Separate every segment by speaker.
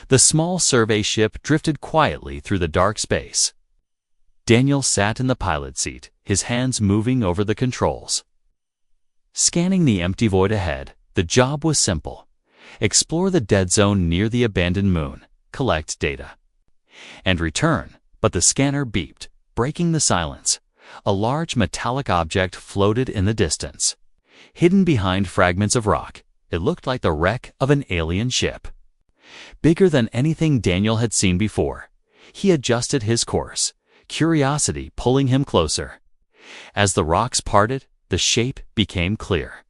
Speaker 1: The small survey ship drifted quietly through the dark space. Daniel sat in the pilot seat, his hands moving over the controls. Scanning the empty void ahead, the job was simple. Explore the dead zone near the abandoned moon, collect data, and return. But the scanner beeped, breaking the silence. A large metallic object floated in the distance. Hidden behind fragments of rock, it looked like the wreck of an alien ship. Bigger than anything Daniel had seen before. He adjusted his course, curiosity pulling him closer. As the rocks parted, the shape became clear.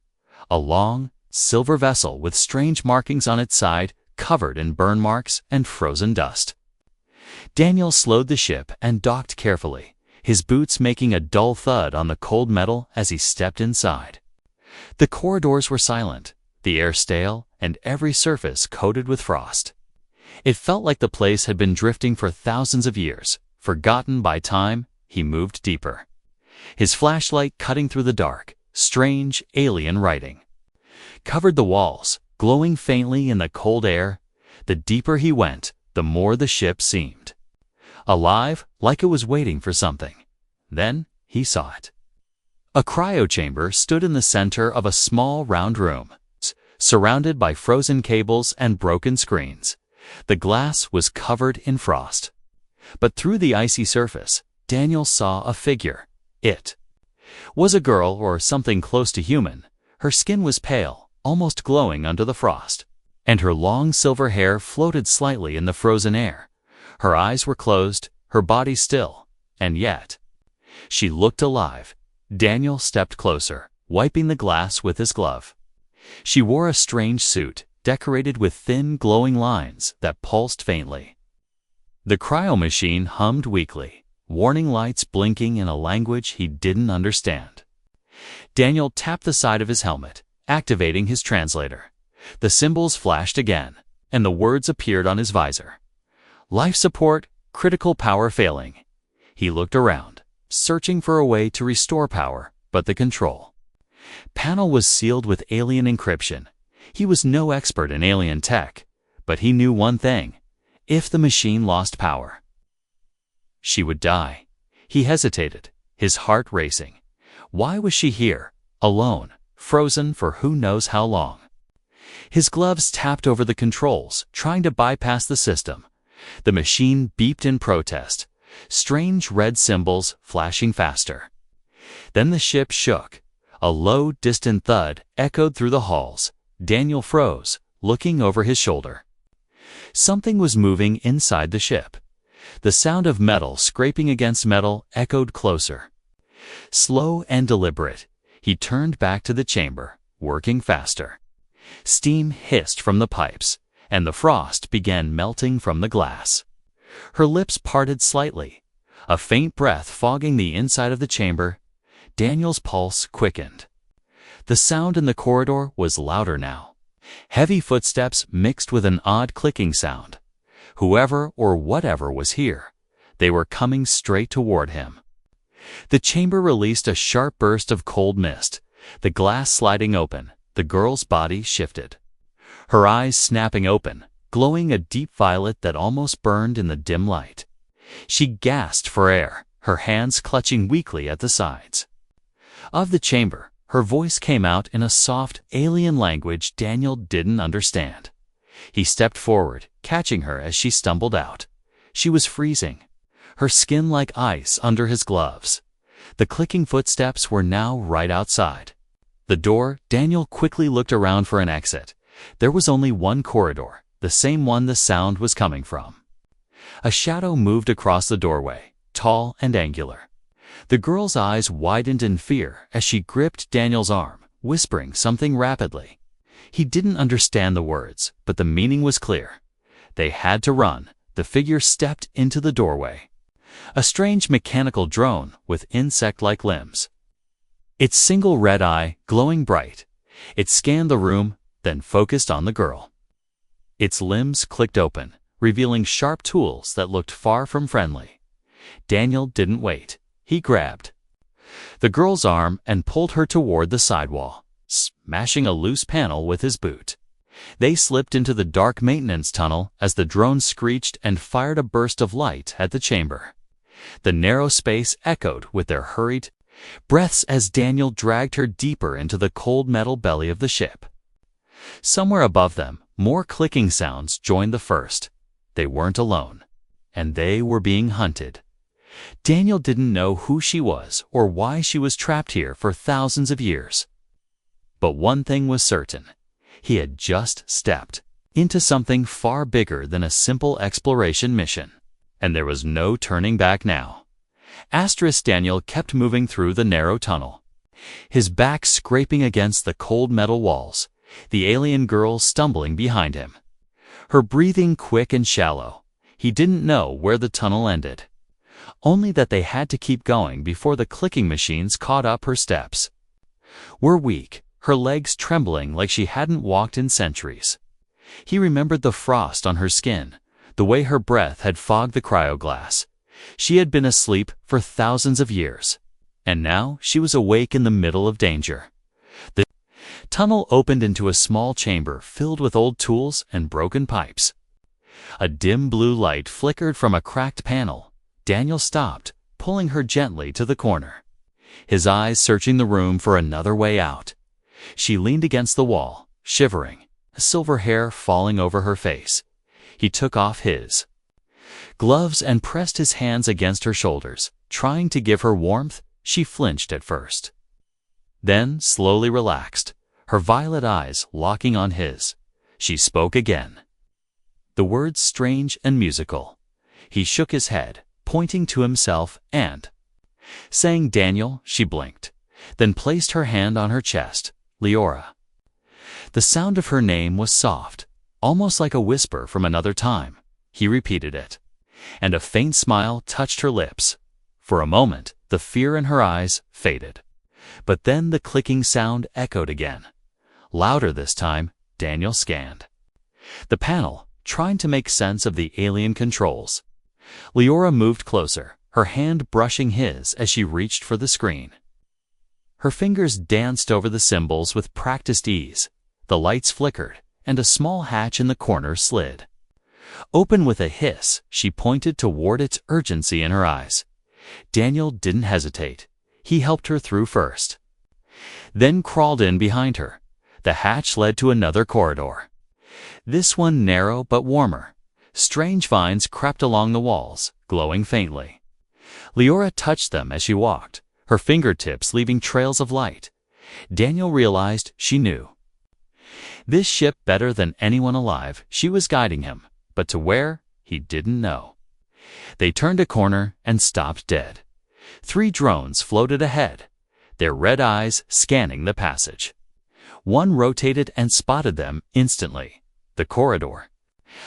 Speaker 1: A long, silver vessel with strange markings on its side, covered in burn marks and frozen dust. Daniel slowed the ship and docked carefully, his boots making a dull thud on the cold metal as he stepped inside. The corridors were silent, the air stale, and every surface coated with frost. It felt like the place had been drifting for thousands of years, forgotten by time. He moved deeper, his flashlight cutting through the dark. Strange, alien writing covered the walls, glowing faintly in the cold air. The deeper he went, the more the ship seemed alive, like it was waiting for something. Then he saw it. A cryo chamber stood in the center of a small round room, surrounded by frozen cables and broken screens. The glass was covered in frost. But through the icy surface, Daniel saw a figure. It was a girl or something close to human. Her skin was pale, almost glowing under the frost, and her long silver hair floated slightly in the frozen air. Her eyes were closed, her body still, and yet she looked alive. Daniel stepped closer, wiping the glass with his glove. She wore a strange suit, decorated with thin, glowing lines that pulsed faintly. The cryo machine hummed weakly, warning lights blinking in a language he didn't understand. Daniel tapped the side of his helmet, activating his translator. The symbols flashed again, and the words appeared on his visor. Life support, critical power failing. He looked around, searching for a way to restore power, but the control panel was sealed with alien encryption. He was no expert in alien tech, but he knew one thing. If the machine lost power, she would die. He hesitated, his heart racing. Why was she here, alone, frozen for who knows how long? His gloves tapped over the controls, trying to bypass the system. The machine beeped in protest, strange red symbols flashing faster. Then the ship shook. A low, distant thud echoed through the halls. Daniel froze, looking over his shoulder. Something was moving inside the ship. The sound of metal scraping against metal echoed closer. Slow and deliberate, he turned back to the chamber, working faster. Steam hissed from the pipes, and the frost began melting from the glass. Her lips parted slightly, a faint breath fogging the inside of the chamber. Daniel's pulse quickened. The sound in the corridor was louder now. Heavy footsteps mixed with an odd clicking sound. Whoever or whatever was here, they were coming straight toward him. The chamber released a sharp burst of cold mist, the glass sliding open. The girl's body shifted, her eyes snapping open, glowing a deep violet that almost burned in the dim light. She gasped for air, her hands clutching weakly at the sides of the chamber. Her voice came out in a soft, alien language Daniel didn't understand. He stepped forward, catching her as she stumbled out. She was freezing, her skin like ice under his gloves. The clicking footsteps were now right outside the door. Daniel quickly looked around for an exit. There was only one corridor, the same one the sound was coming from. A shadow moved across the doorway, tall and angular. The girl's eyes widened in fear as she gripped Daniel's arm, whispering something rapidly. He didn't understand the words, but the meaning was clear. They had to run. The figure stepped into the doorway. A strange mechanical drone with insect-like limbs. Its single red eye glowing bright. It scanned the room, then focused on the girl. Its limbs clicked open, revealing sharp tools that looked far from friendly. Daniel didn't wait. He grabbed the girl's arm and pulled her toward the sidewall, smashing a loose panel with his boot. They slipped into the dark maintenance tunnel as the drone screeched and fired a burst of light at the chamber. The narrow space echoed with their hurried breaths as Daniel dragged her deeper into the cold metal belly of the ship. Somewhere above them, more clicking sounds joined the first. They weren't alone, and they were being hunted. Daniel didn't know who she was or why she was trapped here for thousands of years. But one thing was certain. He had just stepped into something far bigger than a simple exploration mission, and there was no turning back now. Daniel kept moving through the narrow tunnel, his back scraping against the cold metal walls, the alien girl stumbling behind him. Her breathing quick and shallow. He didn't know where the tunnel ended, only that they had to keep going before the clicking machines caught up. Her steps were weak, her legs trembling like she hadn't walked in centuries. He remembered the frost on her skin, the way her breath had fogged the cryoglass. She had been asleep for thousands of years, and now she was awake in the middle of danger. The tunnel opened into a small chamber filled with old tools and broken pipes. A dim blue light flickered from a cracked panel. Daniel stopped, pulling her gently to the corner, his eyes searching the room for another way out. She leaned against the wall, shivering, silver hair falling over her face. He took off his gloves and pressed his hands against her shoulders, trying to give her warmth. She flinched at first, then slowly relaxed, her violet eyes locking on his. She spoke again, the words strange and musical. He shook his head, pointing to himself and saying, "Daniel." She blinked, then placed her hand on her chest. "Leora." The sound of her name was soft, almost like a whisper from another time. He repeated it, and a faint smile touched her lips. For a moment, the fear in her eyes faded. But then the clicking sound echoed again. Louder this time. Daniel scanned the panel, trying to make sense of the alien controls. Leora moved closer, her hand brushing his as she reached for the screen. Her fingers danced over the symbols with practiced ease. The lights flickered, and a small hatch in the corner slid open with a hiss. She pointed toward its, urgency in her eyes. Daniel didn't hesitate. He helped her through first, then crawled in behind her. The hatch led to another corridor, this one narrow but warmer. Strange vines crept along the walls, glowing faintly. Leora touched them as she walked, her fingertips leaving trails of light. Daniel realized she knew this ship better than anyone alive. She was guiding him, but to where, he didn't know. They turned a corner and stopped dead. 3 drones floated ahead, their red eyes scanning the passage. One rotated and spotted them instantly. The corridor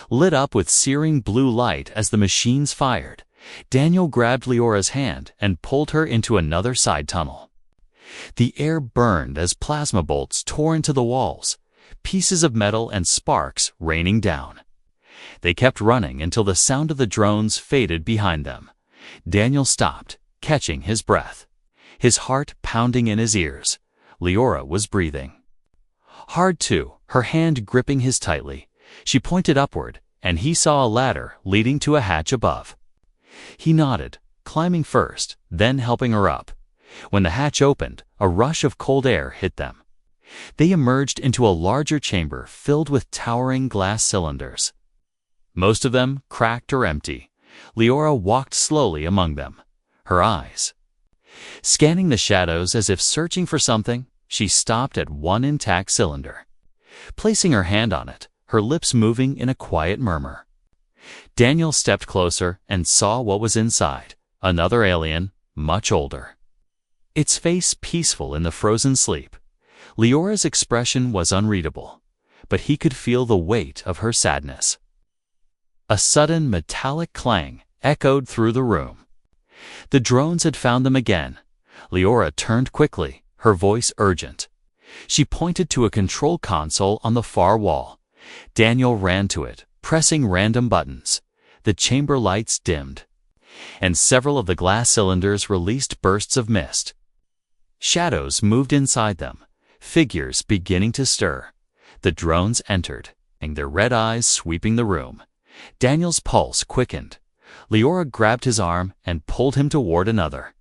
Speaker 1: lit up with searing blue light as the machines fired. Daniel grabbed Leora's hand and pulled her into another side tunnel. The air burned as plasma bolts tore into the walls, pieces of metal and sparks raining down. They kept running until the sound of the drones faded behind them. Daniel stopped, catching his breath, his heart pounding in his ears. Leora was breathing hard too, her hand gripping his tightly. She pointed upward, and he saw a ladder leading to a hatch above. He nodded, climbing first, then helping her up. When the hatch opened, a rush of cold air hit them. They emerged into a larger chamber filled with towering glass cylinders, most of them cracked or empty. Leora walked slowly among them, her eyes scanning the shadows as if searching for something. She stopped at one intact cylinder, placing her hand on it, her lips moving in a quiet murmur. Daniel stepped closer and saw what was inside, another alien, much older, its face peaceful in the frozen sleep. Leora's expression was unreadable, but he could feel the weight of her sadness. A sudden metallic clang echoed through the room. The drones had found them again. Leora turned quickly, her voice urgent. She pointed to a control console on the far wall. Daniel ran to it, pressing random buttons. The chamber lights dimmed, and several of the glass cylinders released bursts of mist. Shadows moved inside them, figures beginning to stir. The drones entered, their red eyes sweeping the room. Daniel's pulse quickened. Leora grabbed his arm and pulled him toward another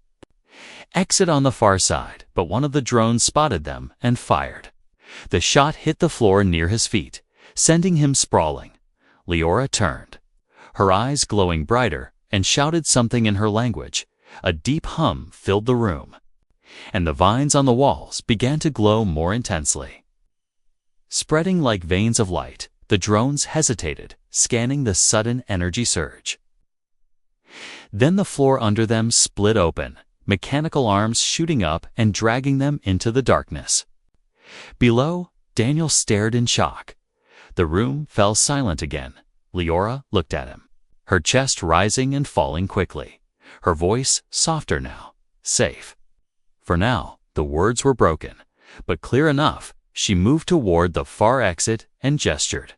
Speaker 1: exit on the far side, but one of the drones spotted them and fired. The shot hit the floor near his feet, sending him sprawling. Leora turned, her eyes glowing brighter, and shouted something in her language. A deep hum filled the room, and the vines on the walls began to glow more intensely. Spreading like veins of light, the drones hesitated, scanning the sudden energy surge. Then the floor under them split open, mechanical arms shooting up and dragging them into the darkness. Below, Daniel stared in shock. The room fell silent again. Leora looked at him, her chest rising and falling quickly, her voice softer now. Safe. For now, the words were broken, but clear enough. She moved toward the far exit and gestured.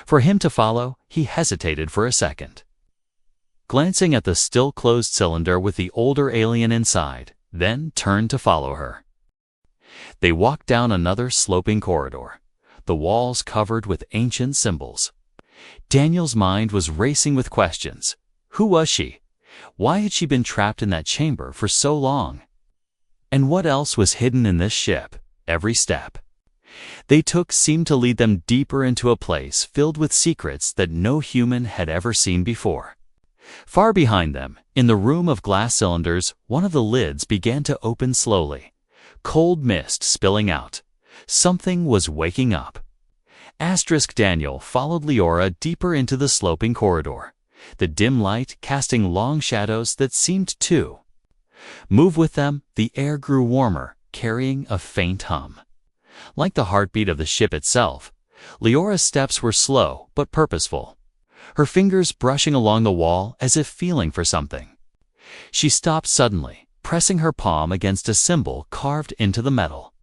Speaker 1: For him to follow, he hesitated for a second, glancing at the still closed cylinder with the older alien inside, then turned to follow her. They walked down another sloping corridor, the walls covered with ancient symbols. Daniel's mind was racing with questions. Who was she? Why had she been trapped in that chamber for so long? And what else was hidden in this ship? Every step they took seemed to lead them deeper into a place filled with secrets that no human had ever seen before. Far behind them, in the room of glass cylinders, one of the lids began to open slowly, cold mist spilling out. Something was waking up. Daniel followed Leora deeper into the sloping corridor, the dim light casting long shadows that seemed to move with them. The air grew warmer, carrying a faint hum, like the heartbeat of the ship itself. Leora's steps were slow but purposeful, her fingers brushing along the wall as if feeling for something. She stopped suddenly, pressing her palm against a symbol carved into the metal.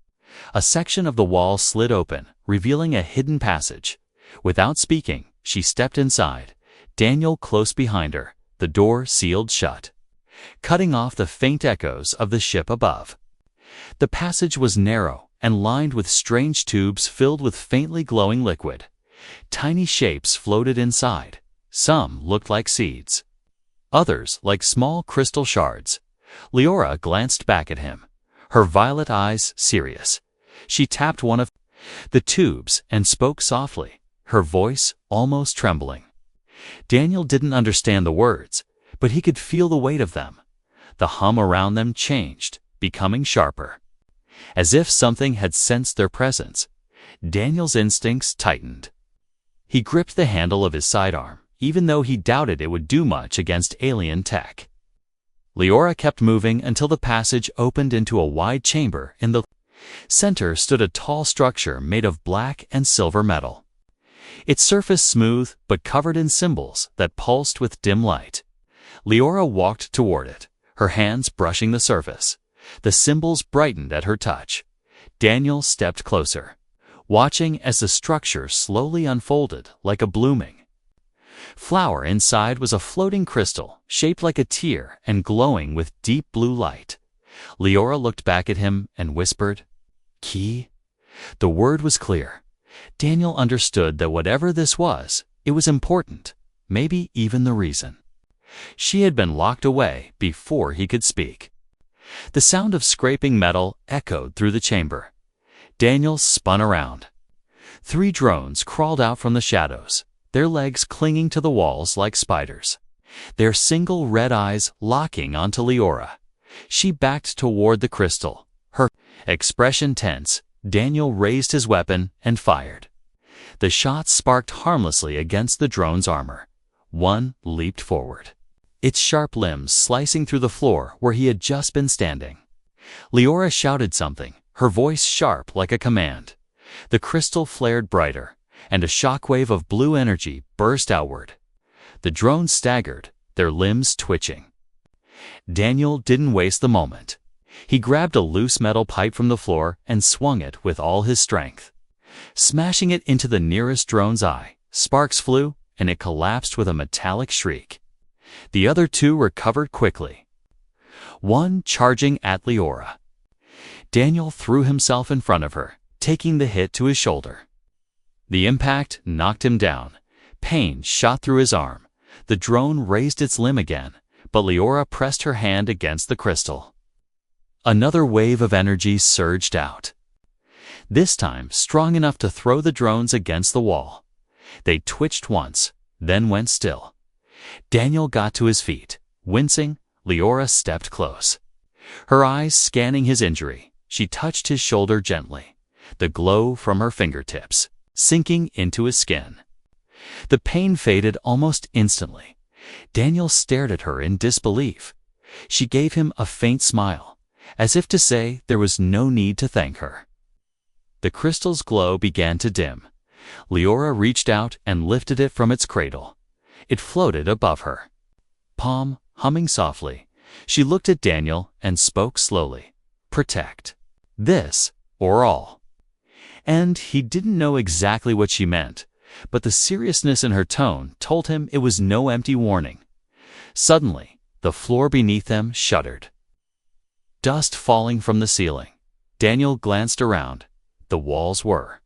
Speaker 1: A section of the wall slid open, revealing a hidden passage. Without speaking, she stepped inside, Daniel close behind her, the door sealed shut, cutting off the faint echoes of the ship above. The passage was narrow and lined with strange tubes filled with faintly glowing liquid. Tiny shapes floated inside. Some looked like seeds, others like small crystal shards. Leora glanced back at him, her violet eyes serious. She tapped one of the tubes and spoke softly, her voice almost trembling. Daniel didn't understand the words, but he could feel the weight of them. The hum around them changed, becoming sharper, as if something had sensed their presence. Daniel's instincts tightened. He gripped the handle of his sidearm, even though he doubted it would do much against alien tech. Leora kept moving until the passage opened into a wide chamber. In the center stood a tall structure made of black and silver metal, its surface smooth but covered in symbols that pulsed with dim light. Leora walked toward it, her hands brushing the surface. The symbols brightened at her touch. Daniel stepped closer, watching as the structure slowly unfolded like a blooming flower. Inside was a floating crystal, shaped like a tear and glowing with deep blue light. Leora looked back at him and whispered, "Key?" The word was clear. Daniel understood that whatever this was, it was important, maybe even the reason she had been locked away before he could speak. The sound of scraping metal echoed through the chamber. Daniel spun around. 3 drones crawled out from the shadows, their legs clinging to the walls like spiders, their single red eyes locking onto Leora. She backed toward the crystal, her expression tense. Daniel raised his weapon and fired. The shot sparked harmlessly against the drone's armor. One leaped forward, its sharp limbs slicing through the floor where he had just been standing. Leora shouted something, her voice sharp like a command. The crystal flared brighter, and a shockwave of blue energy burst outward. The drones staggered, their limbs twitching. Daniel didn't waste the moment. He grabbed a loose metal pipe from the floor and swung it with all his strength, smashing it into the nearest drone's eye. Sparks flew, and it collapsed with a metallic shriek. The other 2 recovered quickly, one charging at Leora. Daniel threw himself in front of her, taking the hit to his shoulder. The impact knocked him down. Pain shot through his arm. The drone raised its limb again, but Leora pressed her hand against the crystal. Another wave of energy surged out. This time strong enough to throw the drones against the wall. They twitched once, then went still. Daniel got to his feet. Wincing, Leora stepped close. Her eyes scanning his injury, she touched his shoulder gently, the glow from her fingertips sinking into his skin. The pain faded almost instantly. Daniel stared at her in disbelief. She gave him a faint smile, as if to say there was no need to thank her. The crystal's glow began to dim. Leora reached out and lifted it from its cradle. It floated above her. Palm humming softly, she looked at Daniel and spoke slowly. Protect. This, or all. And he didn't know exactly what she meant, but the seriousness in her tone told him it was no empty warning. Suddenly, the floor beneath them shuddered. Dust falling from the ceiling. Daniel glanced around. The walls were.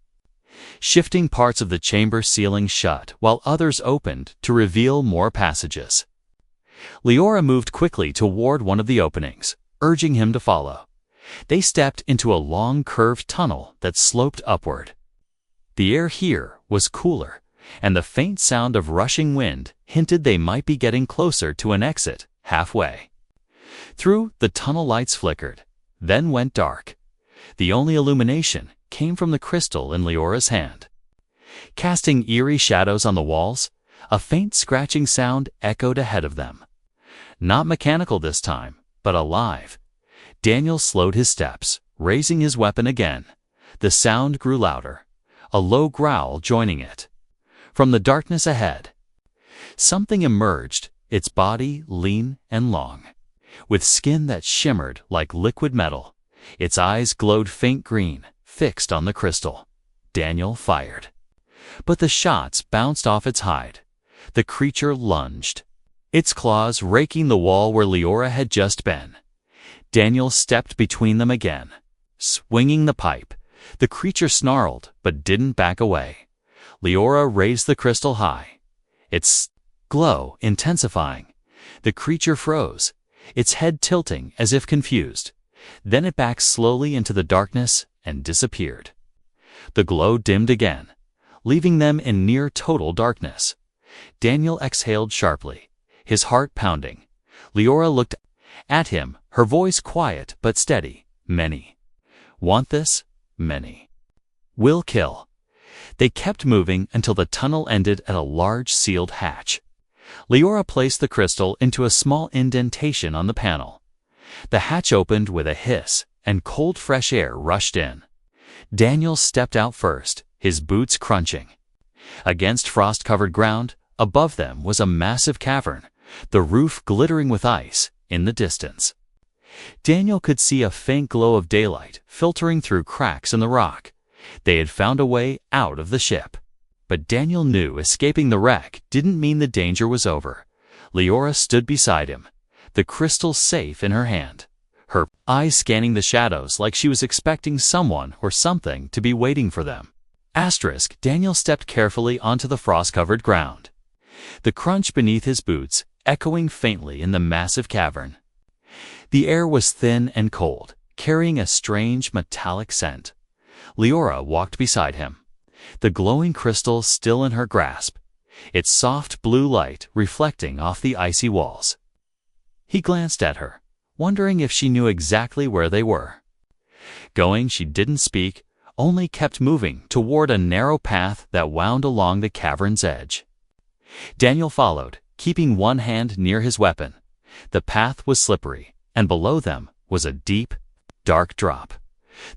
Speaker 1: Shifting parts of the chamber ceiling shut while others opened to reveal more passages. Leora moved quickly toward one of the openings, urging him to follow. They stepped into a long curved tunnel that sloped upward. The air here was cooler, and the faint sound of rushing wind hinted they might be getting closer to an exit halfway. Through, the tunnel lights flickered, then went dark. The only illumination came from the crystal in Leora's hand. Casting eerie shadows on the walls, a faint scratching sound echoed ahead of them. Not mechanical this time, but alive. Daniel slowed his steps, raising his weapon again. The sound grew louder, a low growl joining it. From the darkness ahead, something emerged, its body lean and long, with skin that shimmered like liquid metal. Its eyes glowed faint green, fixed on the crystal. Daniel fired. But the shots bounced off its hide. The creature lunged, its claws raking the wall where Leora had just been. Daniel stepped between them again. Swinging the pipe, the creature snarled but didn't back away. Leora raised the crystal high, its glow intensifying. The creature froze, its head tilting as if confused. Then it backed slowly into the darkness and disappeared. The glow dimmed again, leaving them in near total darkness. Daniel exhaled sharply, his heart pounding. Leora looked at him, her voice quiet but steady. Many. Want this? Many. Will kill. They kept moving until the tunnel ended at a large sealed hatch. Leora placed the crystal into a small indentation on the panel. The hatch opened with a hiss, and cold fresh air rushed in. Daniel stepped out first, his boots crunching. Against frost-covered ground, above them was a massive cavern, the roof glittering with ice in the distance. Daniel could see a faint glow of daylight filtering through cracks in the rock. They had found a way out of the ship. But Daniel knew escaping the wreck didn't mean the danger was over. Leora stood beside him, the crystal safe in her hand, her eyes scanning the shadows like she was expecting someone or something to be waiting for them. Daniel stepped carefully onto the frost-covered ground, the crunch beneath his boots echoing faintly in the massive cavern. The air was thin and cold, carrying a strange metallic scent. Leora walked beside him, the glowing crystal still in her grasp, its soft blue light reflecting off the icy walls. He glanced at her, wondering if she knew exactly where they were. Going, she didn't speak, only kept moving toward a narrow path that wound along the cavern's edge. Daniel followed, keeping one hand near his weapon. The path was slippery, and below them was a deep, dark drop.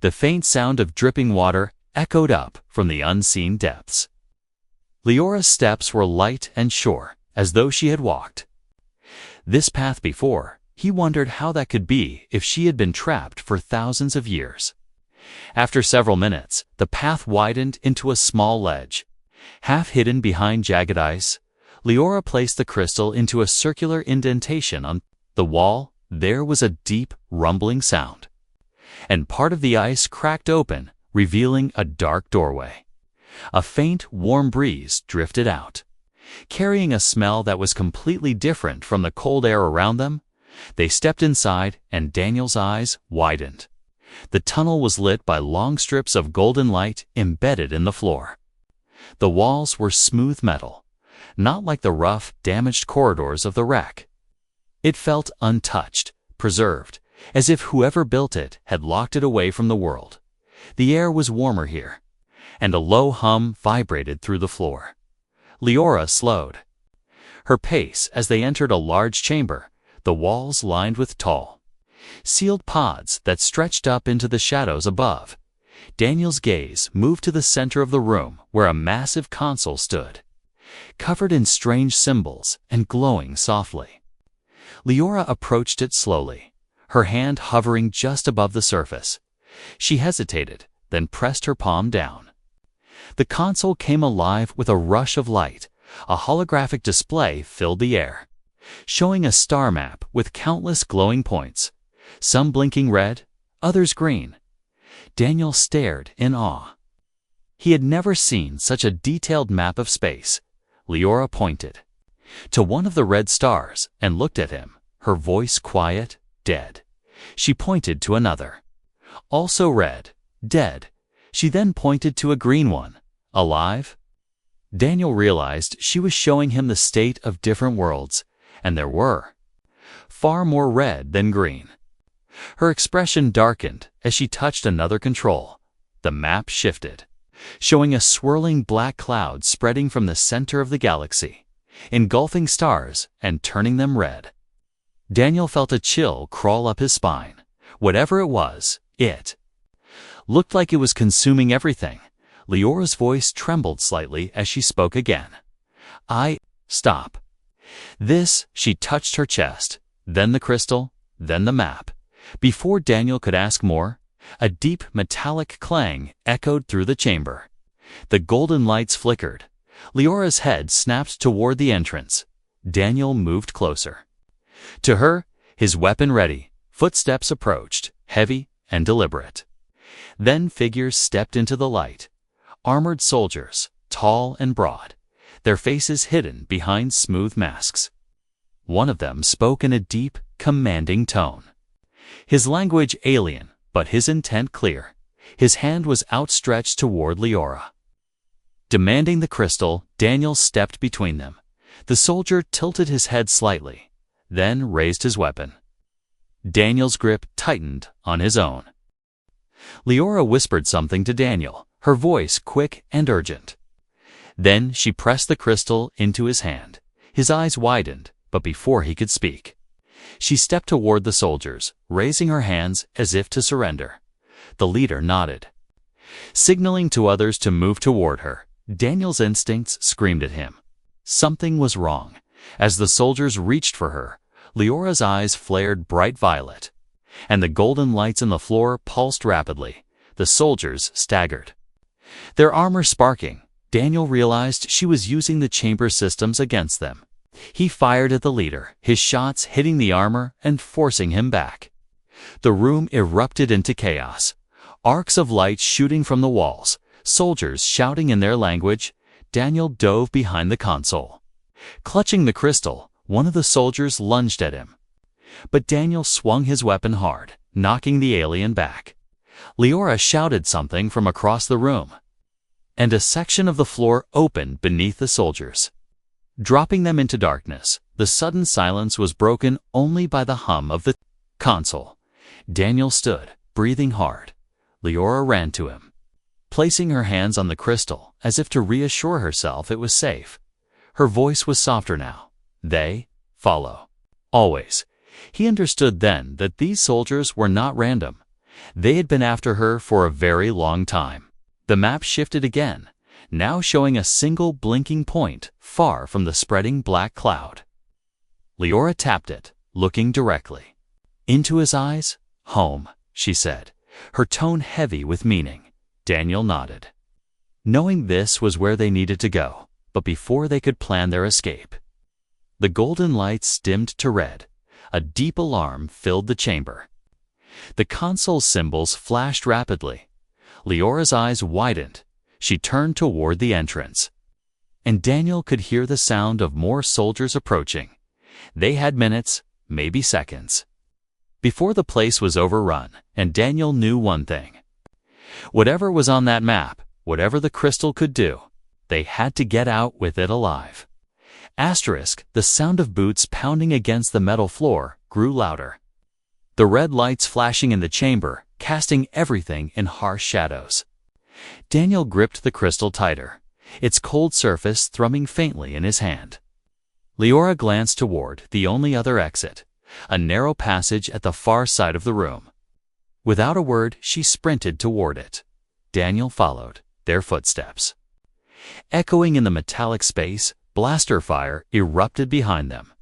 Speaker 1: The faint sound of dripping water echoed up from the unseen depths. Leora's steps were light and sure, as though she had walked this path before. He wondered how that could be if she had been trapped for thousands of years. After several minutes, the path widened into a small ledge. Half hidden behind jagged ice, Leora placed the crystal into a circular indentation on the wall. There was a deep, rumbling sound, and part of the ice cracked open, revealing a dark doorway. A faint, warm breeze drifted out, carrying a smell that was completely different from the cold air around them. They stepped inside, and Daniel's eyes widened. The tunnel was lit by long strips of golden light embedded in the floor. The walls were smooth metal, not like the rough, damaged corridors of the wreck. It felt untouched, preserved, as if whoever built it had locked it away from the world. The air was warmer here, and a low hum vibrated through the floor. Leora slowed her pace as they entered a large chamber, the walls lined with tall, sealed pods that stretched up into the shadows above. Daniel's gaze moved to the center of the room where a massive console stood, covered in strange symbols and glowing softly. Leora approached it slowly, her hand hovering just above the surface. She hesitated, then pressed her palm down. The console came alive with a rush of light. A holographic display filled the air, showing a star map with countless glowing points, some blinking red, others green. Daniel stared in awe. He had never seen such a detailed map of space. Leora pointed to one of the red stars and looked at him, her voice quiet, dead. She pointed to another, also red, dead. She then pointed to a green one, alive. Daniel realized she was showing him the state of different worlds, and there were far more red than green. Her expression darkened as she touched another control. The map shifted, showing a swirling black cloud spreading from the center of the galaxy, engulfing stars and turning them red. Daniel felt a chill crawl up his spine. Whatever it was, it looked like it was consuming everything. Leora's voice trembled slightly as she spoke again. Stop. This, she touched her chest, then the crystal, then the map. Before Daniel could ask more, a deep metallic clang echoed through the chamber. The golden lights flickered. Leora's head snapped toward the entrance. Daniel moved closer to her, his weapon ready. Footsteps approached, heavy and deliberate. Then figures stepped into the light. Armored soldiers, tall and broad, their faces hidden behind smooth masks. One of them spoke in a deep, commanding tone. His language alien, but his intent clear. His hand was outstretched toward Leora. Demanding the crystal, Daniel stepped between them. The soldier tilted his head slightly, then raised his weapon. Daniel's grip tightened on his own. Leora whispered something to Daniel, her voice quick and urgent. Then she pressed the crystal into his hand. His eyes widened, but before he could speak, she stepped toward the soldiers, raising her hands as if to surrender. The leader nodded, signaling to others to move toward her. Daniel's instincts screamed at him. Something was wrong. As the soldiers reached for her, Leora's eyes flared bright violet, and the golden lights on the floor pulsed rapidly. The soldiers staggered, their armor sparking. Daniel realized she was using the chamber systems against them. He fired at the leader, his shots hitting the armor and forcing him back. The room erupted into chaos. Arcs of light shooting from the walls, soldiers shouting in their language. Daniel dove behind the console. Clutching the crystal, one of the soldiers lunged at him. But Daniel swung his weapon hard, knocking the alien back. Leora shouted something from across the room, and a section of the floor opened beneath the soldiers, dropping them into darkness. The sudden silence was broken only by the hum of the console. Daniel stood, breathing hard. Leora ran to him, placing her hands on the crystal as if to reassure herself it was safe. Her voice was softer now. They follow. Always. He understood then that these soldiers were not random. They had been after her for a very long time. The map shifted again, now showing a single blinking point far from the spreading black cloud. Leora tapped it, looking directly into his eyes. Home, she said, her tone heavy with meaning. Daniel nodded, knowing this was where they needed to go. But before they could plan their escape, the golden lights dimmed to red. A deep alarm filled the chamber. The console's symbols flashed rapidly. Leora's eyes widened. She turned toward the entrance. And Daniel could hear the sound of more soldiers approaching. They had minutes, maybe seconds, before the place was overrun, and Daniel knew one thing. Whatever was on that map, whatever the crystal could do, they had to get out with it alive. The sound of boots pounding against the metal floor grew louder. The red lights flashing in the chamber, casting everything in harsh shadows. Daniel gripped the crystal tighter, its cold surface thrumming faintly in his hand. Leora glanced toward the only other exit, a narrow passage at the far side of the room. Without a word, she sprinted toward it. Daniel followed, their footsteps. Echoing in the metallic space, blaster fire erupted behind them,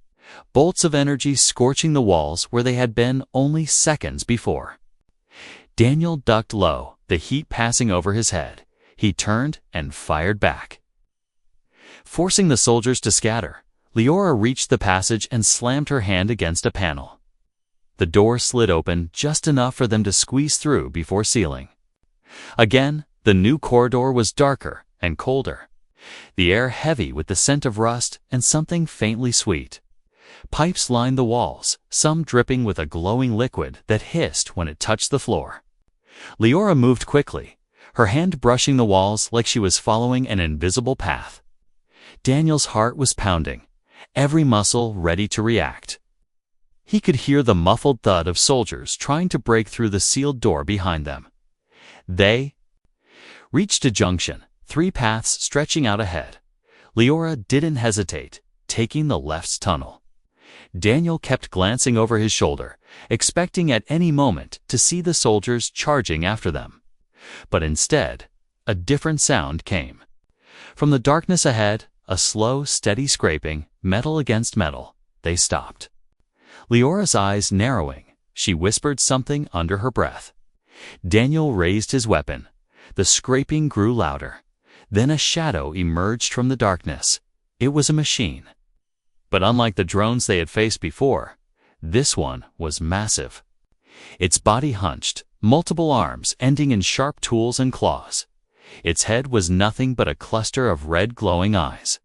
Speaker 1: bolts of energy scorching the walls where they had been only seconds before. Daniel ducked low, the heat passing over his head. He turned and fired back. Forcing the soldiers to scatter, Leora reached the passage and slammed her hand against a panel. The door slid open just enough for them to squeeze through before sealing. Again, the new corridor was darker and colder, the air heavy with the scent of rust and something faintly sweet. Pipes lined the walls, some dripping with a glowing liquid that hissed when it touched the floor. Leora moved quickly, her hand brushing the walls like she was following an invisible path. Daniel's heart was pounding, every muscle ready to react. He could hear the muffled thud of soldiers trying to break through the sealed door behind them. They reached a junction, 3 paths stretching out ahead. Leora didn't hesitate, taking the left's tunnel. Daniel kept glancing over his shoulder, expecting at any moment to see the soldiers charging after them. But instead, a different sound came. From the darkness ahead, a slow, steady scraping, metal against metal. They stopped. Leora's eyes narrowing, she whispered something under her breath. Daniel raised his weapon. The scraping grew louder. Then a shadow emerged from the darkness. It was a machine. But unlike the drones they had faced before, this one was massive. Its body hunched, multiple arms ending in sharp tools and claws. Its head was nothing but a cluster of red glowing eyes.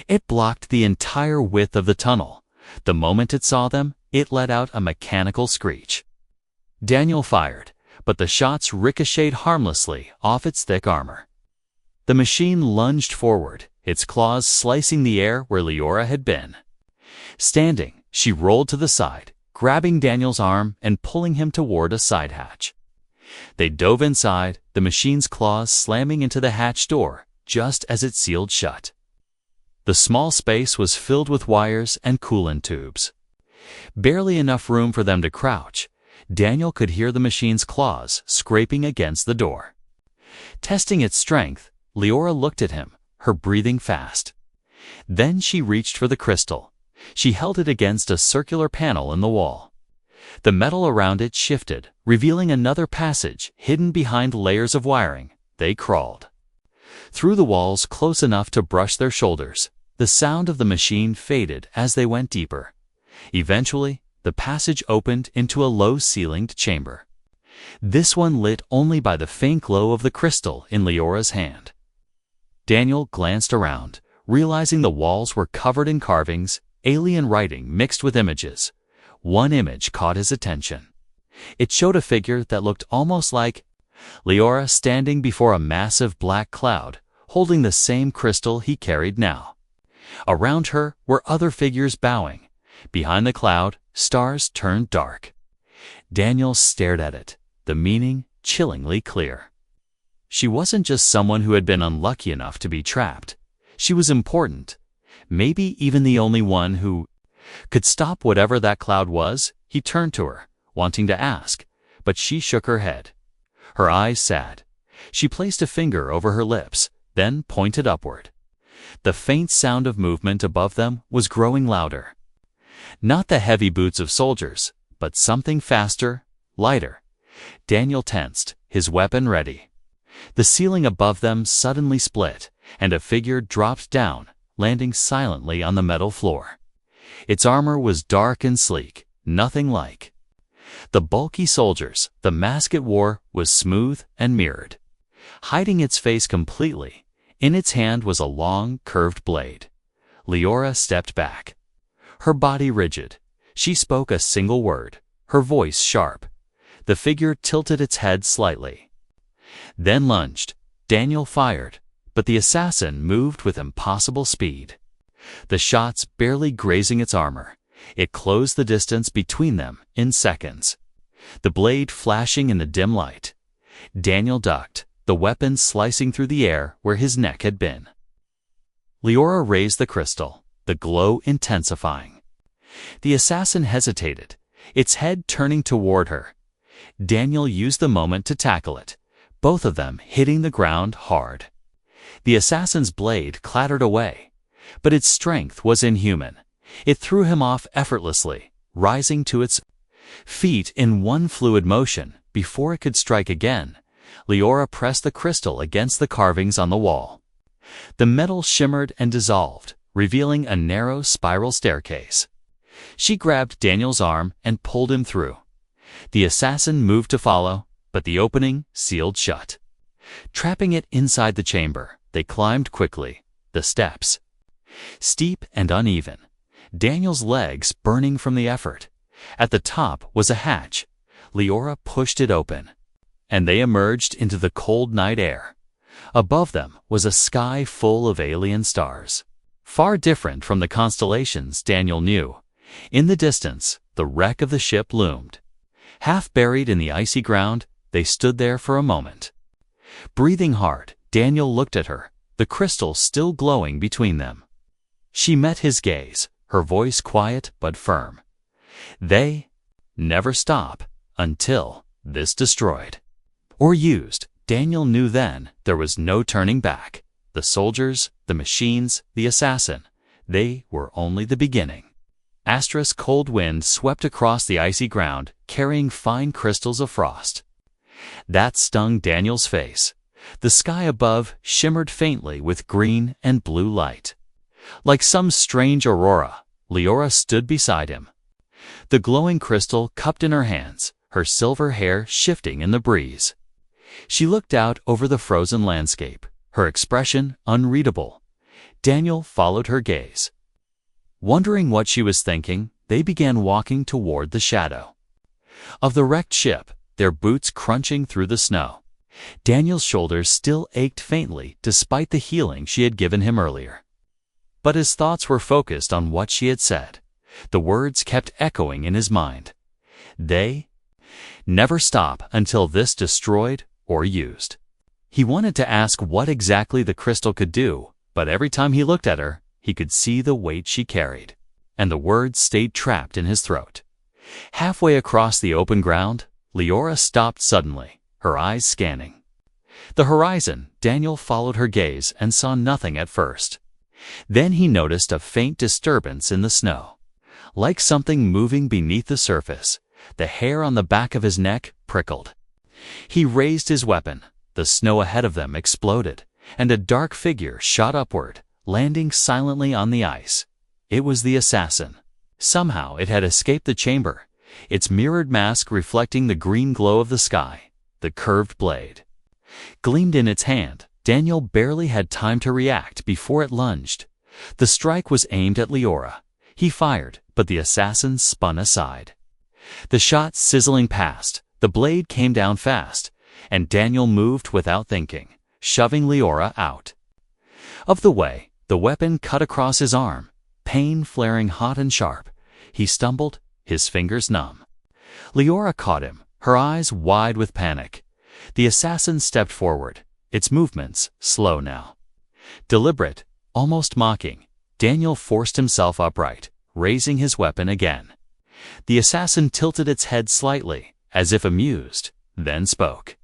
Speaker 1: It blocked the entire width of the tunnel. The moment it saw them, it let out a mechanical screech. Daniel fired, but the shots ricocheted harmlessly off its thick armor. The machine lunged forward, its claws slicing the air where Leora had been. Standing, she rolled to the side, grabbing Daniel's arm and pulling him toward a side hatch. They dove inside, the machine's claws slamming into the hatch door just as it sealed shut. The small space was filled with wires and coolant tubes. Barely enough room for them to crouch. Daniel could hear the machine's claws scraping against the door. Testing its strength, Leora looked at him, her breathing fast. Then she reached for the crystal. She held it against a circular panel in the wall. The metal around it shifted, revealing another passage hidden behind layers of wiring. They crawled through the walls close enough to brush their shoulders. The sound of the machine faded as they went deeper. Eventually, the passage opened into a low-ceilinged chamber. This one lit only by the faint glow of the crystal in Leora's hand. Daniel glanced around, realizing the walls were covered in carvings, alien writing mixed with images. One image caught his attention. It showed a figure that looked almost like Leora standing before a massive black cloud, holding the same crystal he carried now. Around her were other figures bowing. Behind the cloud, stars turned dark. Daniel stared at it, the meaning chillingly clear. She wasn't just someone who had been unlucky enough to be trapped. She was important, maybe even the only one who could stop whatever that cloud was. He turned to her, wanting to ask, but she shook her head. Her eyes sad. She placed a finger over her lips, then pointed upward. The faint sound of movement above them was growing louder. Not the heavy boots of soldiers, but something faster, lighter. Daniel tensed, his weapon ready. The ceiling above them suddenly split, and a figure dropped down, landing silently on the metal floor. Its armor was dark and sleek, nothing like the bulky soldiers. The mask it wore was smooth and mirrored. Hiding its face completely, in its hand was a long, curved blade. Leora stepped back. Her body rigid. She spoke a single word, her voice sharp. The figure tilted its head slightly. Then lunged. Daniel fired, but the assassin moved with impossible speed. The shots barely grazing its armor, it closed the distance between them in seconds. The blade flashing in the dim light. Daniel ducked, the weapon slicing through the air where his neck had been. Leora raised the crystal, the glow intensifying. The assassin hesitated, its head turning toward her. Daniel used the moment to tackle it, both of them hitting the ground hard. The assassin's blade clattered away, but its strength was inhuman. It threw him off effortlessly, rising to its feet in one fluid motion. Before it could strike again, Leora pressed the crystal against the carvings on the wall. The metal shimmered and dissolved, revealing a narrow spiral staircase. She grabbed Daniel's arm and pulled him through. The assassin moved to follow, but the opening sealed shut. Trapping it inside the chamber, they climbed quickly, the steps steep and uneven, Daniel's legs burning from the effort. At the top was a hatch. Leora pushed it open, and they emerged into the cold night air. Above them was a sky full of alien stars, far different from the constellations Daniel knew. In the distance, the wreck of the ship loomed. Half buried in the icy ground, they stood there for a moment. Breathing hard, Daniel looked at her, the crystal still glowing between them. She met his gaze, her voice quiet but firm. They never stop until this destroyed or used. Daniel knew then there was no turning back. The soldiers, the machines, the assassin, they were only the beginning. Cold wind swept across the icy ground, carrying fine crystals of frost. That stung Daniel's face. The sky above shimmered faintly with green and blue light. Like some strange aurora, Leora stood beside him. The glowing crystal cupped in her hands, her silver hair shifting in the breeze. She looked out over the frozen landscape, her expression unreadable. Daniel followed her gaze. Wondering what she was thinking, they began walking toward the shadow of the wrecked ship, their boots crunching through the snow. Daniel's shoulders still ached faintly despite the healing she had given him earlier. But his thoughts were focused on what she had said. The words kept echoing in his mind. They never stop until this destroyed or used. He wanted to ask what exactly the crystal could do, but every time he looked at her, he could see the weight she carried, and the words stayed trapped in his throat. Halfway across the open ground, Leora stopped suddenly, her eyes scanning the horizon. Daniel followed her gaze and saw nothing at first. Then he noticed a faint disturbance in the snow, like something moving beneath the surface. The hair on the back of his neck prickled. He raised his weapon. The snow ahead of them exploded, and a dark figure shot upward, landing silently on the ice. It was the assassin. Somehow it had escaped the chamber, its mirrored mask reflecting the green glow of the sky. The curved blade gleamed in its hand. Daniel barely had time to react before it lunged. The strike was aimed at Leora. He fired, but the assassin spun aside. The shot sizzling past, the blade came down fast, and Daniel moved without thinking, shoving Leora out of the way. The weapon cut across his arm, pain flaring hot and sharp. He stumbled, his fingers numb. Leora caught him, her eyes wide with panic. The assassin stepped forward, its movements slow now, deliberate, almost mocking. Daniel forced himself upright, raising his weapon again. The assassin tilted its head slightly, as if amused, then spoke.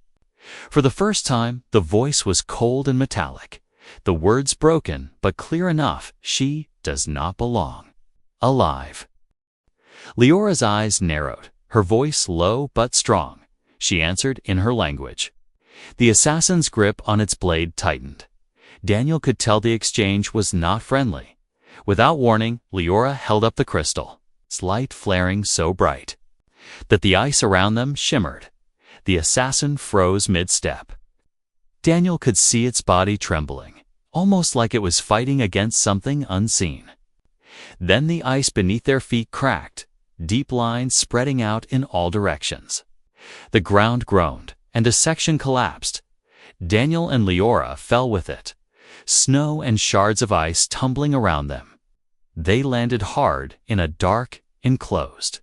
Speaker 1: For the first time, the voice was cold and metallic. The words broken, but clear enough. She does not belong alive. Leora's eyes narrowed, her voice low but strong. She answered in her language. The assassin's grip on its blade tightened. Daniel could tell the exchange was not friendly. Without warning, Leora held up the crystal, its light flaring so bright that the ice around them shimmered. The assassin froze mid-step. Daniel could see its body trembling, almost like it was fighting against something unseen. Then the ice beneath their feet cracked, deep lines spreading out in all directions. The ground groaned, and a section collapsed. Daniel and Leora fell with it, snow and shards of ice tumbling around them. They landed hard in a dark, enclosed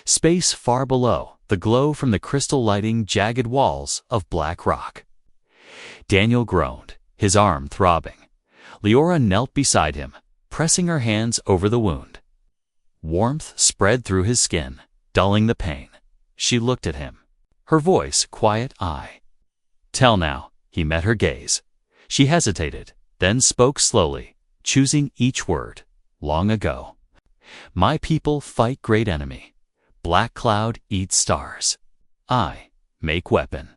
Speaker 1: space far below, the glow from the crystal lighting jagged walls of black rock. Daniel groaned, his arm throbbing. Leora knelt beside him, pressing her hands over the wound. Warmth spread through his skin, dulling the pain. She looked at him, her voice quiet. Tell now. He met her gaze. She hesitated, then spoke slowly, choosing each word. Long ago. My people fight great enemy. Black cloud eats stars. I make weapon.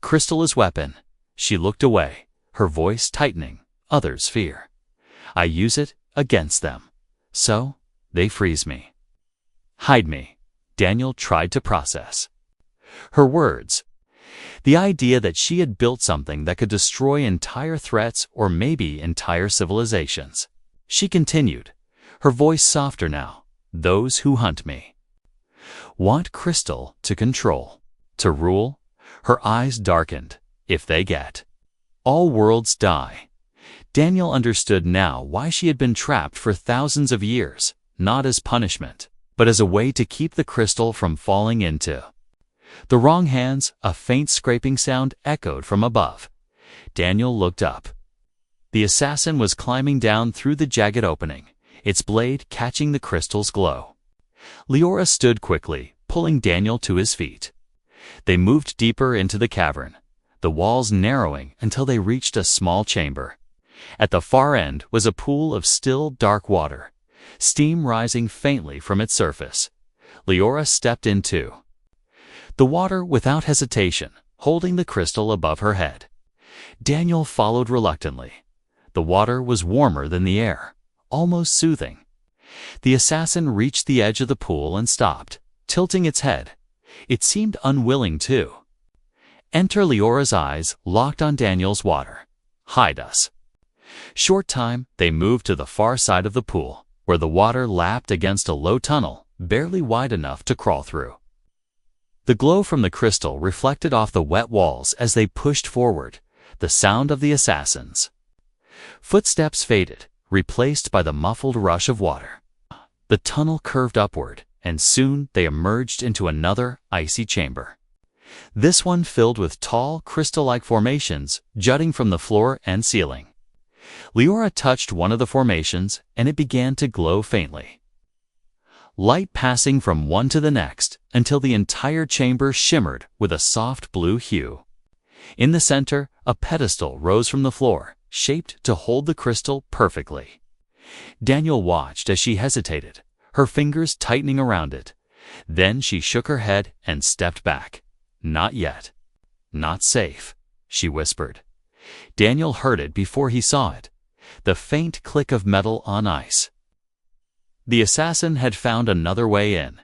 Speaker 1: Crystal is weapon. She looked away, her voice tightening. Others fear. I use it against them. So, they freeze me. Hide me. Daniel tried to process her words. The idea that she had built something that could destroy entire threats or maybe entire civilizations. She continued, her voice softer now. Those who hunt me want Crystal to control, to rule. Her eyes darkened. If they get, all worlds die. Daniel understood now why she had been trapped for thousands of years, not as punishment, but as a way to keep the crystal from falling into the wrong hands. A faint scraping sound echoed from above. Daniel looked up. The assassin was climbing down through the jagged opening, its blade catching the crystal's glow. Leora stood quickly, pulling Daniel to his feet. They moved deeper into the cavern, the walls narrowing until they reached a small chamber. At the far end was a pool of still, dark water, steam rising faintly from its surface. Leora stepped in too. The water without hesitation, holding the crystal above her head. Daniel followed reluctantly. The water was warmer than the air, almost soothing. The assassin reached the edge of the pool and stopped, tilting its head. It seemed unwilling too. Enter Leora's eyes locked on Daniel's water. Hide us. Short time, they moved to the far side of the pool, where the water lapped against a low tunnel, barely wide enough to crawl through. The glow from the crystal reflected off the wet walls as they pushed forward, the sound of the assassins. Footsteps faded, replaced by the muffled rush of water. The tunnel curved upward, and soon they emerged into another icy chamber. This one filled with tall, crystal-like formations jutting from the floor and ceiling. Leora touched one of the formations, and it began to glow faintly. Light passing from one to the next until the entire chamber shimmered with a soft blue hue. In the center, a pedestal rose from the floor, shaped to hold the crystal perfectly. Daniel watched as she hesitated, her fingers tightening around it. Then she shook her head and stepped back. Not yet. Not safe, she whispered. Daniel heard it before he saw it. The faint click of metal on ice. The assassin had found another way in,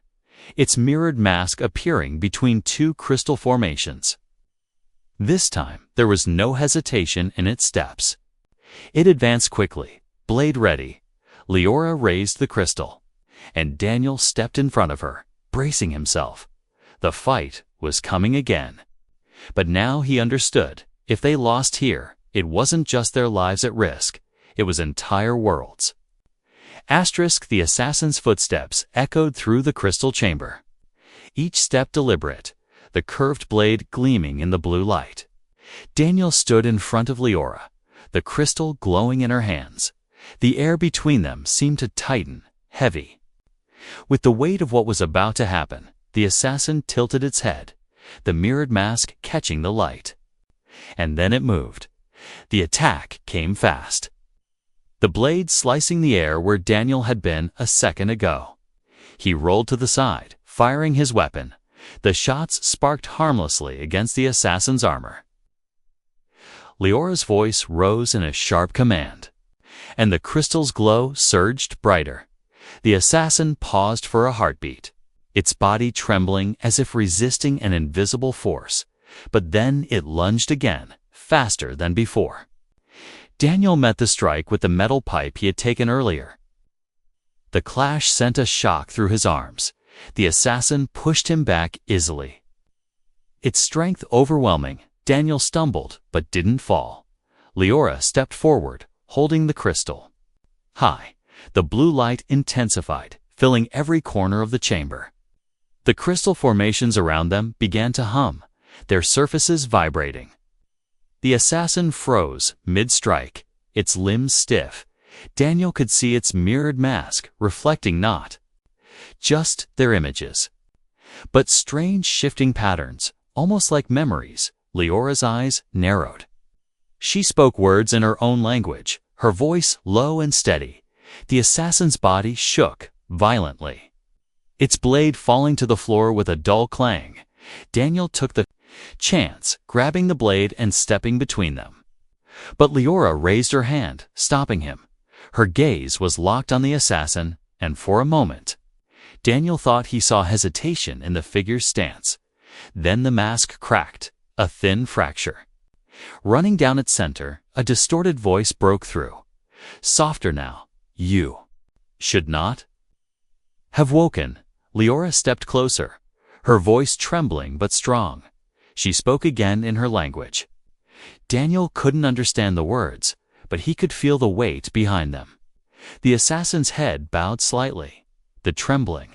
Speaker 1: its mirrored mask appearing between two crystal formations. This time, there was no hesitation in its steps. It advanced quickly, blade ready. Leora raised the crystal, and Daniel stepped in front of her, bracing himself. The fight was coming again. But now he understood, if they lost here, it wasn't just their lives at risk, it was entire worlds. The assassin's footsteps echoed through the crystal chamber. Each step deliberate, the curved blade gleaming in the blue light. Daniel stood in front of Leora, the crystal glowing in her hands. The air between them seemed to tighten, heavy. With the weight of what was about to happen, the assassin tilted its head, the mirrored mask catching the light. And then it moved. The attack came fast. The blade slicing the air where Daniel had been a second ago. He rolled to the side, firing his weapon. The shots sparked harmlessly against the assassin's armor. Leora's voice rose in a sharp command, and the crystal's glow surged brighter. The assassin paused for a heartbeat, its body trembling as if resisting an invisible force. But then it lunged again, faster than before. Daniel met the strike with the metal pipe he had taken earlier. The clash sent a shock through his arms. The assassin pushed him back easily. Its strength overwhelming, Daniel stumbled but didn't fall. Leora stepped forward, holding the crystal. High, the blue light intensified, filling every corner of the chamber. The crystal formations around them began to hum, their surfaces vibrating. The assassin froze mid-strike, its limbs stiff. Daniel could see its mirrored mask reflecting not just their images, but strange shifting patterns, almost like memories. Leora's eyes narrowed. She spoke words in her own language, her voice low and steady. The assassin's body shook violently, its blade falling to the floor with a dull clang. Daniel took the chance, grabbing the blade and stepping between them. But Leora raised her hand, stopping him. Her gaze was locked on the assassin, and for a moment, Daniel thought he saw hesitation in the figure's stance. Then the mask cracked, a thin fracture. Running down its center, a distorted voice broke through. Softer now. You should not have woken. Leora stepped closer, her voice trembling but strong. She spoke again in her language. Daniel couldn't understand the words, but he could feel the weight behind them. The assassin's head bowed slightly. The trembling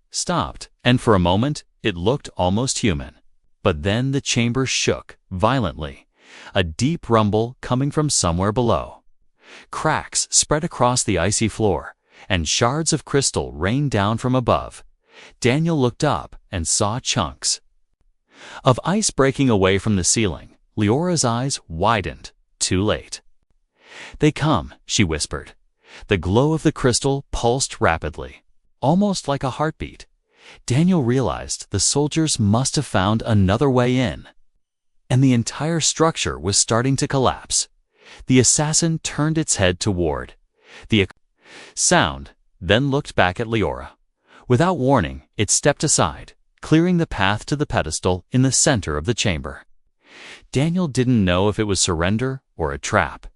Speaker 1: stopped, and for a moment it looked almost human. But then the chamber shook violently, a deep rumble coming from somewhere below. Cracks spread across the icy floor, and shards of crystal rained down from above. Daniel looked up and saw chunks of ice breaking away from the ceiling. Leora's eyes widened, too late. They come, she whispered. The glow of the crystal pulsed rapidly, almost like a heartbeat. Daniel realized the soldiers must have found another way in, and the entire structure was starting to collapse. The assassin turned its head toward the sound, then looked back at Leora. Without warning, it stepped aside, clearing the path to the pedestal in the center of the chamber. Daniel didn't know if it was surrender or a trap.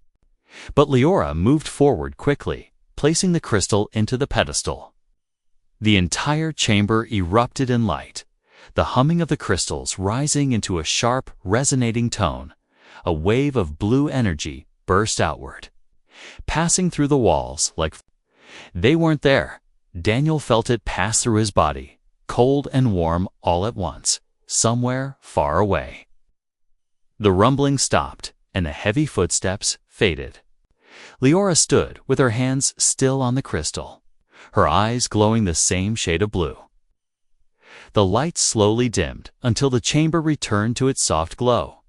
Speaker 1: But Leora moved forward quickly, placing the crystal into the pedestal. The entire chamber erupted in light, the humming of the crystals rising into a sharp, resonating tone. A wave of blue energy burst outward, passing through the walls like they weren't there. Daniel felt it pass through his body, cold and warm all at once, somewhere far away. The rumbling stopped, and the heavy footsteps faded. Leora stood with her hands still on the crystal, her eyes glowing the same shade of blue. The light slowly dimmed until the chamber returned to its soft glow.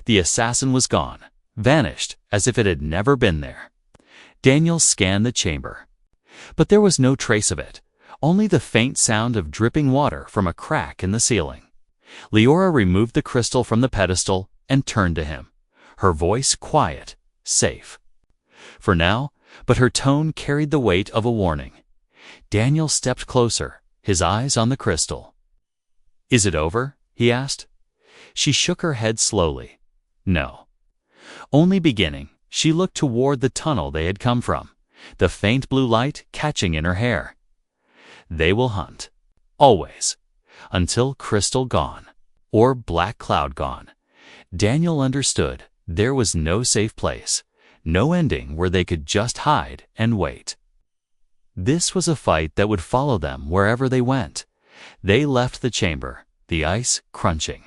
Speaker 1: The assassin was gone, vanished as if it had never been there. Daniel scanned the chamber, but there was no trace of it, only the faint sound of dripping water from a crack in the ceiling. Leora removed the crystal from the pedestal and turned to him, her voice quiet, safe. For now, but her tone carried the weight of a warning. Daniel stepped closer, his eyes on the crystal. "Is it over?" he asked. She shook her head slowly. No. Only beginning. She looked toward the tunnel they had come from, the faint blue light catching in her hair. They will hunt. Always. Until crystal gone. Or black cloud gone. Daniel understood there was no safe place, no ending where they could just hide and wait. This was a fight that would follow them wherever they went. They left the chamber, the ice crunching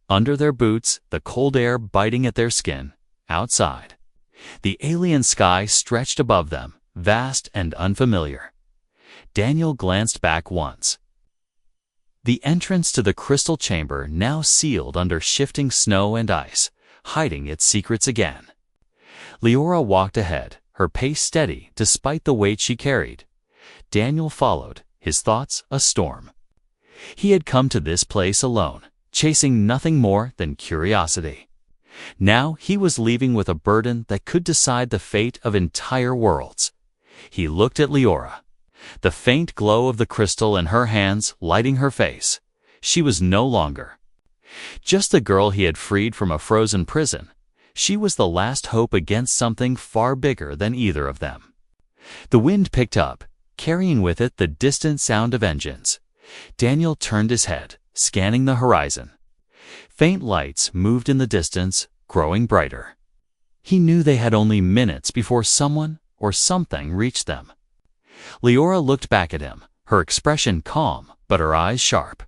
Speaker 1: under their boots, the cold air biting at their skin. Outside, the alien sky stretched above them, vast and unfamiliar. Daniel glanced back once. The entrance to the crystal chamber now sealed under shifting snow and ice, hiding its secrets again. Leora walked ahead, her pace steady despite the weight she carried. Daniel followed, his thoughts a storm. He had come to this place alone, chasing nothing more than curiosity. Now he was leaving with a burden that could decide the fate of entire worlds. He looked at Leora, the faint glow of the crystal in her hands lighting her face. She was no longer just the girl he had freed from a frozen prison. She was the last hope against something far bigger than either of them. The wind picked up, carrying with it the distant sound of engines. Daniel turned his head, scanning the horizon. Faint lights moved in the distance, growing brighter. He knew they had only minutes before someone or something reached them. Leora looked back at him, her expression calm, but her eyes sharp.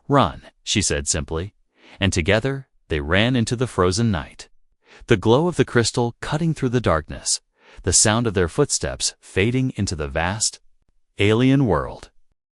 Speaker 1: "Run," she said simply, and together they ran into the frozen night. The glow of the crystal cutting through the darkness, the sound of their footsteps fading into the vast, alien world.